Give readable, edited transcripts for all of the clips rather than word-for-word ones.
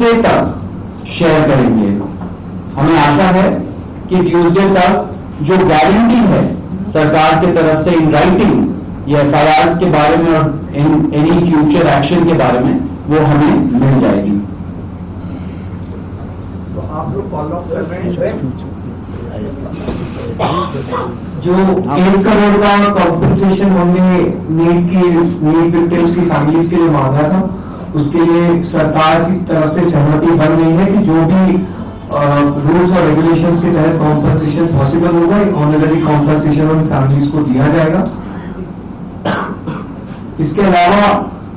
Tuesday तक share करेंगे। हमें आशा है कि ट्यूसडे तक जो गारंटी है सरकार की तरफ से इन राइटिंग ये एफआईआर के बारे में और एनी फ्यूचर एक्शन के बारे में वो हमें मिल जाएगी। तो आप लोग फॉलो अप कर रहे हैं जो 1 करोड़ का कॉम्पनसेशन हमने नीड विक्टिम्स की फैमिलीज के लिए मांगा था, उसके लिए सरकार की तरफ से सहमति बन गई है कि जो भी रूल्स और रेगुलेशंस के तहत कॉम्पनसेशन पॉसिबल होगा, एक ऑनररी कॉम्पनसेशन उन फैमिलीज को दिया जाएगा। इसके अलावा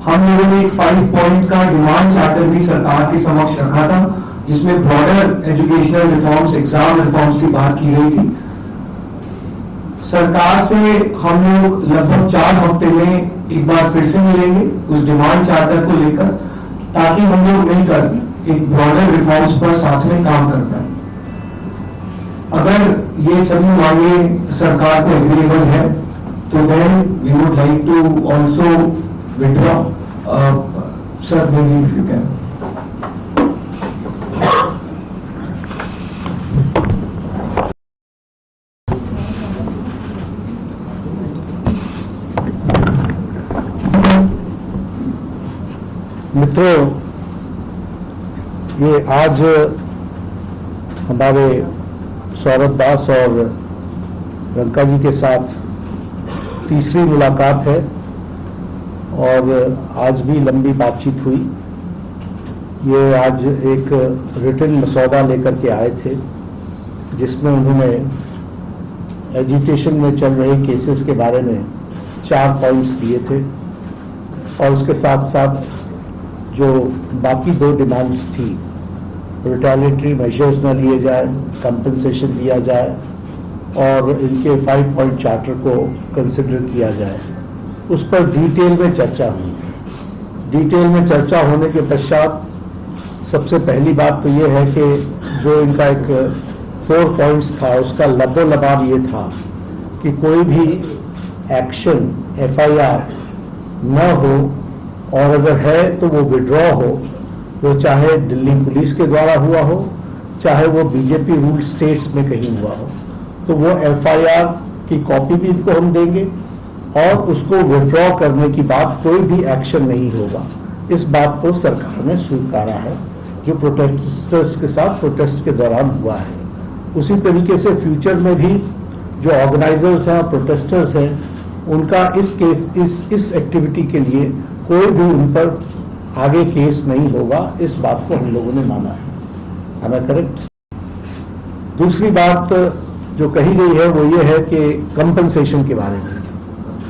हम लोगों ने एक 5 पॉइंट का डिमांड चार्टर भी सरकार के समक्ष रखा था, जिसमें broader educational reforms, exam reforms की बात की गई थी। सरकार से हम लोग लगभग 4 हफ्ते में एक बार फिर से मिलेंगे उस डिमांड चार्टर को लेकर, ताकि हम लोग मिलकर एक ब्रॉडर रिफॉर्म्स पर साथ में काम कर पाए। अगर ये सभी मांगे सरकार को एग्रीएबल है तो then we would like to also withdraw. Sir maybe if you can. मित्रों, ये आज हमारे सौरभ दास और रंका जी के साथ तीसरी मुलाकात है और आज भी लंबी बातचीत हुई। ये आज एक रिटन मसौदा लेकर के आए थे जिसमें उन्होंने एजुकेशन में चल रहे केसेस के बारे में 4 पॉइंट्स दिए थे और उसके साथ साथ जो बाकी 2 डिमांड्स थी, रिटेलिएटरी मेजर्स न लिए जाए, कंपनसेशन दिया जाए और इनके 5 पॉइंट चार्टर को कंसिडर किया जाए, उस पर डिटेल में चर्चा हुई। डिटेल में चर्चा होने के पश्चात सबसे पहली बात तो ये है कि जो इनका एक 4 पॉइंट्स था उसका लबोलबाब ये था कि कोई भी एक्शन एफआईआर न हो और अगर है तो वो विड्रॉ हो, वो चाहे दिल्ली पुलिस के द्वारा हुआ हो, चाहे वो बीजेपी रूल स्टेट्स में कहीं हुआ हो, तो वो एफआईआर की कॉपी भी इनको हम देंगे और उसको विड्रॉ करने की बात कोई भी एक्शन नहीं होगा। इस बात को सरकार ने स्वीकारा है जो प्रोटेस्टर्स के साथ प्रोटेस्ट के दौरान हुआ है। उसी तरीके से फ्यूचर में भी जो ऑर्गेनाइजर्स हैं और प्रोटेस्टर्स हैं उनका इस एक्टिविटी के लिए कोई भी उन पर आगे केस नहीं होगा, इस बात को हम लोगों ने माना है। Am I correct? दूसरी बात जो कही गई है वो ये है कि कंपनसेशन के बारे में,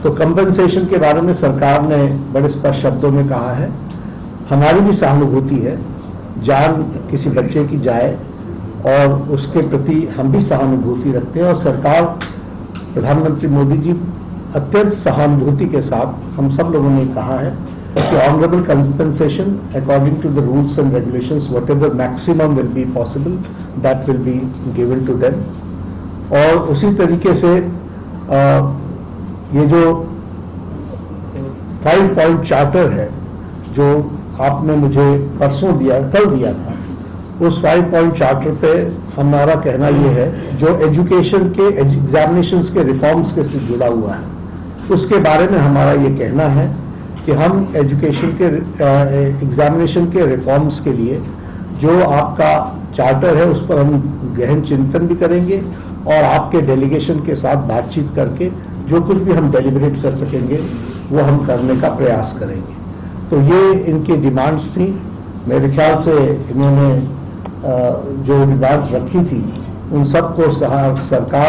तो कंपनसेशन के बारे में सरकार ने बड़े स्पष्ट शब्दों में कहा है, हमारी भी सहानुभूति है, जान किसी बच्चे की जाए और उसके प्रति हम भी सहानुभूति रखते हैं और सरकार, प्रधानमंत्री मोदी जी अत्यंत सहानुभूति के साथ हम सब लोगों ने कहा है कि honourable compensation according to the rules and regulations whatever maximum will be possible that will be given to them. और उसी तरीके से ये जो 5 पॉइंट चार्टर है जो आपने मुझे परसों दिया, कल दिया था, उस 5 पॉइंट चार्टर पे हमारा कहना ये है जो एजुकेशन के एग्जामिनेशंस के रिफॉर्म्स के से जुड़ा हुआ है, उसके बारे में हमारा ये कहना है कि हम एजुकेशन के एग्जामिनेशन के रिफॉर्म्स के लिए जो आपका चार्टर है उस पर हम गहन चिंतन भी करेंगे और आपके डेलीगेशन के साथ बातचीत करके जो कुछ भी हम डेलिब्रेट कर सकेंगे वो हम करने का प्रयास करेंगे। तो ये इनकी डिमांड्स थी। मेरे ख्याल से इन्होंने जो डिमांड्स रखी थी उन सबको सरकार